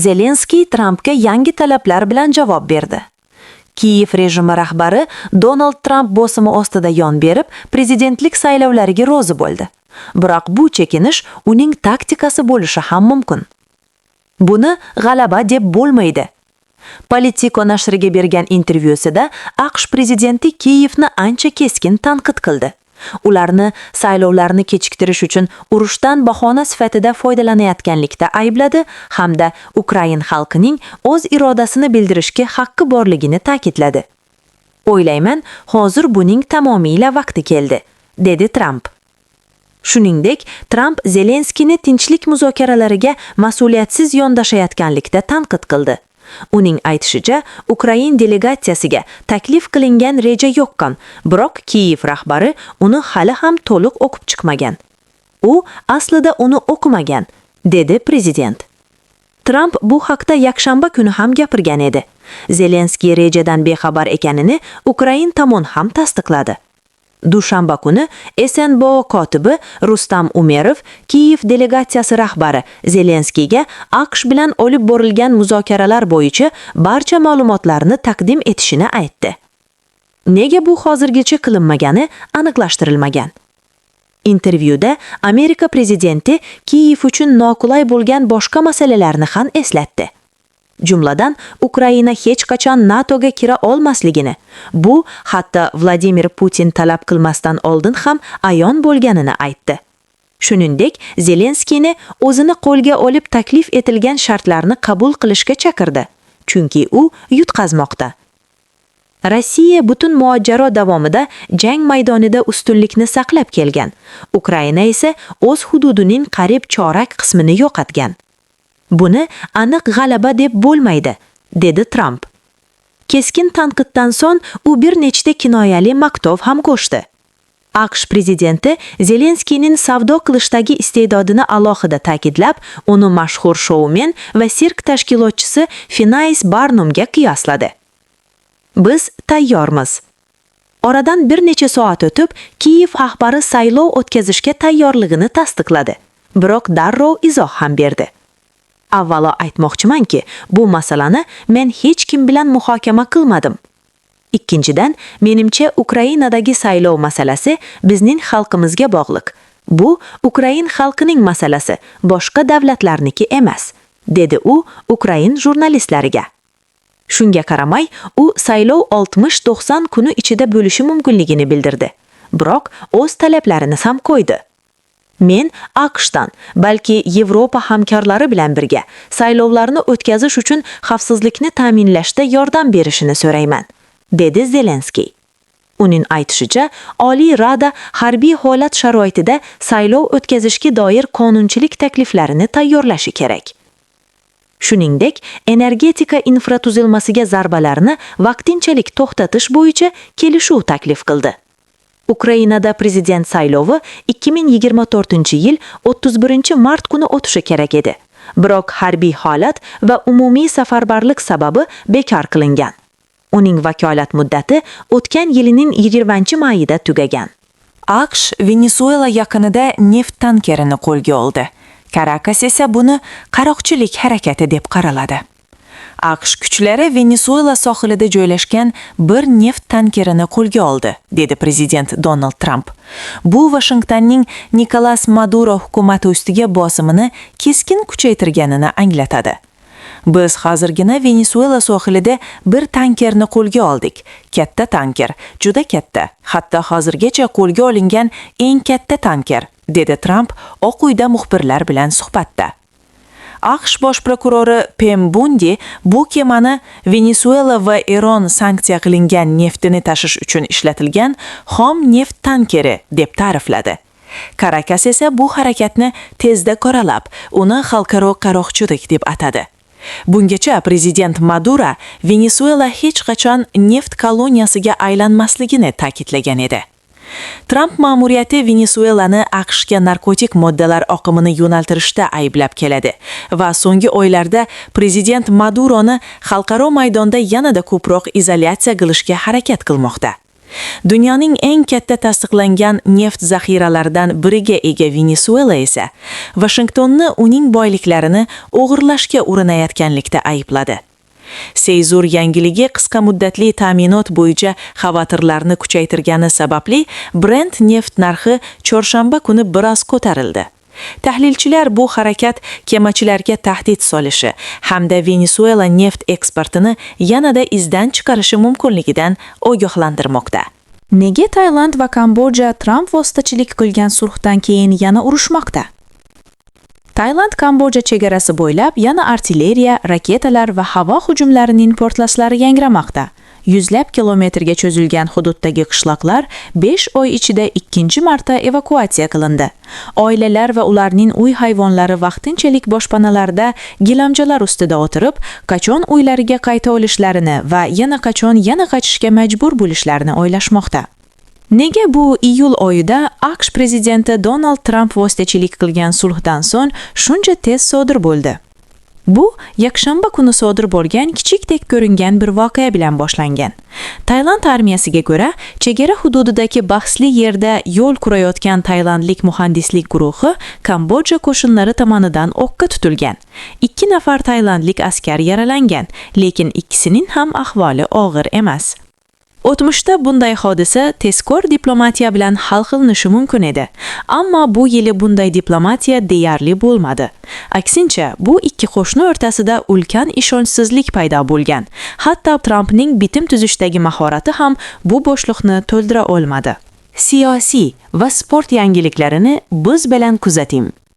Zelenskiy Trampga yangi talablar bilan javob berdi. Kiyev rejimi rahbari Donald Trump bosimi ostida yon berib, prezidentlik saylovlariga rozi bo'ldi. Biroq bu chekinish uning taktikasi bo'lishi ham mumkin. Buni g'alaba deb bo'lmaydi. Politico nashriga bergan intervyusida AQSh prezidenti Kiyevni ancha keskin tanqid qildi. Ularni saylovlarni kechiktirish uchun urushdan bahona sifatida foydalanayotganlikda aybladi hamda Ukrain xalqining o'z irodasini bildirishga haqqi borligini ta'kidladi. O'ylayman, hozir buning tamomiyla vaqti keldi, dedi Trump. Shuningdek, Trump Zelenskiyni tinchlik muzokaralariga mas'uliyatsiz yondashayotganlikda tanqid qildi. Uning aytishicha, Ukrain delegatsiyasiga taklif qilingan reja yo'qqan, biroq Kiyev rahbari uni hali ham to'liq o'qib chiqmagan. U aslida uni o'qimagan, dedi prezident. Trump bu haqda yakshanba kuni ham gapirgan edi. Zelenskiy rejadan bexabar ekanini Ukrain tomon ham tasdiqladi. Dushanba kuni SNBO kotibi Rustam Umerov Kiyev delegatsiyasi rahbari Zelenskiyga AQSh bilan olib borilgan muzokaralar bo'yicha barcha ma'lumotlarni taqdim etishini aytdi. Nega bu hozirgacha qilinmagani aniqlashtirilmagan. Intervyuda Amerika prezidenti Kiyev uchun noqulay bo'lgan boshqa masalalarni ham eslatdi. Jumladan, Ukraina hech qachon NATOga kira olmasligini, bu hatto Vladimir Putin talab qilmasdan oldin ham ayon bo'lganini aytdi. Shuningdek, Zelenskiyni o'zini qo'lga olib taklif etilgan shartlarni qabul qilishga chaqirdi, chunki u yutqazmoqda. Rossiya butun mojaro davomida jang maydonida ustunlikni saqlab kelgan. Ukraina esa o'z hududining qariyb chorak qismini yo'qotgan. Buni aniq g'alaba deb bo'lmaydi, dedi Trump. Keskin tanqiddan so'ng u bir nechta kinoyali maktub ham qo'shdi. AQSh prezidenti Zelenskiyning savdo qilishdagi iste'dodini alohida ta'kidlab, uni mashhur shoumen va sirk tashkilotchisi Finais Barnumga qiyosladi. Biz tayyormiz. Oradan bir necha soat o'tib, Kiyev rahbari saylov o'tkazishga tayyorligini tasdiqladi, biroq darrov izoh ham berdi. Avvalo aytmoqchimanki, bu masalani men hech kim bilan muhokama qilmadim. Ikkinchidan, menimcha Ukrainadagi saylov masalasi bizning xalqimizga bog'liq. Bu Ukrain xalqining masalasi, boshqa davlatlarniki emas, dedi u Ukrain jurnalistlariga. Shunga qaramay, u saylov 60-90 kuni ichida bo'lishi mumkinligini bildirdi. Biroq o'z talablarini ham qo'ydi. Men AQShdan, balki Yevropa hamkorlari bilan birga saylovlarni o'tkazish uchun xavfsizlikni ta'minlashda yordam berishini so'rayman, dedi Zelenskiy. Uning aytishicha, Oliy Rada harbiy holat sharoitida saylov o'tkazishga doir qonunchilik takliflarini tayyorlashi kerak. Shuningdek, energetika infratuzilmasiga zarbalarni vaqtinchalik to'xtatish bo'yicha kelishuv taklif qildi. Ukrainada prezident saylovi 2024-yil 31-mart kuni o'tishi kerak edi. Biroq harbiy holat va umumiy safarbarlik sababi bekor qilingan. Uning vakolat muddati o'tgan yilining 20-mayida tugagan. AQSh Venesuela yaqinida neft tankerini qo'lga oldi. Caracas esa buni qaroqchilik harakati deb qaraladi. AQSh kuchlari Venesuela sohilida joylashgan bir neft tankerini qo'lga oldi, dedi prezident Donald Trump. Bu Washingtonning Nicolas Maduro hukumati ustiga bosimini keskin kuchaytirganini anglatadi. Biz hozirgina Venesuela sohilida bir tankerni qo'lga oldik. Katta tanker, juda katta, hatto hozirgacha qo'lga olingan eng katta tanker, dedi Trump Oq uyda muxbirlar bilan suhbatda. AQSh bosh prokurori Pam Bondi bu kemani Venesuela va Eron sanksiya qilingan neftini tashish uchun ishlatilgan xom neft tankeri deb ta'rifladi. Caracas esa bu harakatni tezda qoralab, uni xalqaro qaroqchilik deb atadi. Bungacha prezident Maduro Venesuela hech qachon neft koloniyasiga aylanmasligini ta'kidlagan edi. Trump ma'muriyati Venesuelani AQShga narkotik moddalar oqimini yo'naltirishda ayblab keladi va so'nggi oylarda prezident Maduroni xalqaro maydonda yanada ko'proq izolyatsiya qilishga harakat qilmoqda. Dunyoning eng katta tasdiqlangan neft zaxiralaridan biriga ega Venesuela esa Vashingtonni uning boyliklarini o'g'irlashga urinayotganlikda aybladi. Seyzur yangiligi qisqa muddatli ta'minot bo'yicha xavotirlarni kuchaytirgani sababli Brent neft narxi chorshanba kuni biroz ko'tarildi. Tahlilchilar bu harakat kemachilarga tahdid solishi hamda Venesuela neft eksportini yanada izdan chiqarishi mumkinligidan ogohlantirmoqda. Nega Tailand va Kamboja Tramp vositachilik qilgan sulhdan keyin yana urushmoqda? Tailand Kamboja chegarasi bo'ylab yana artilleriya, raketalar va havo hujumlarining portlashlari yangramoqda. Yuzlab kilometrga cho'zilgan hududdagi qishloqlar 5 oy ichida ikkinchi marta evakuatsiya qilindi. Oilalar va ularning uy hayvonlari vaqtinchalik boshpanalarda gilamchalar ustida o'tirib, qachon uylariga qayta olishlarini va yana qachon qochishga majbur bo'lishlarini o'ylashmoqda. Nega bu iyul oyida AQSh prezidenti Donald Trump vositachilik qilgan sulhdan so'ng shuncha tez sodir bo'ldi? Bu yakshanba kuni sodir bo'lgan kichikdek ko'ringan bir voqea bilan boshlangan. Tailand armiyasiga ko'ra, chegara hududidagi bahsli yerda yo'l qurayotgan tailandlik muhandislik guruhi Kamboja qo'shinlari tomonidan o'qqa tutilgan. 2 nafar tailandlik askar yaralangan, lekin ikkisining ham ahvoli og'ir emas. O'tmishda bunday hodisa tezkor diplomatiya bilan hal qilinishi mumkin edi, ammo bu yili bunday diplomatiya deyarli bo'lmadi. Aksincha, bu ikki qo'shni o'rtasida ulkan ishonchsizlik paydo bo'lgan. Hatto Trumpning bitim tuzishdagi mahorati ham bu bo'shliqni to'ldira olmadi. Siyosiy va sport yangiliklarini biz bilan kuzating.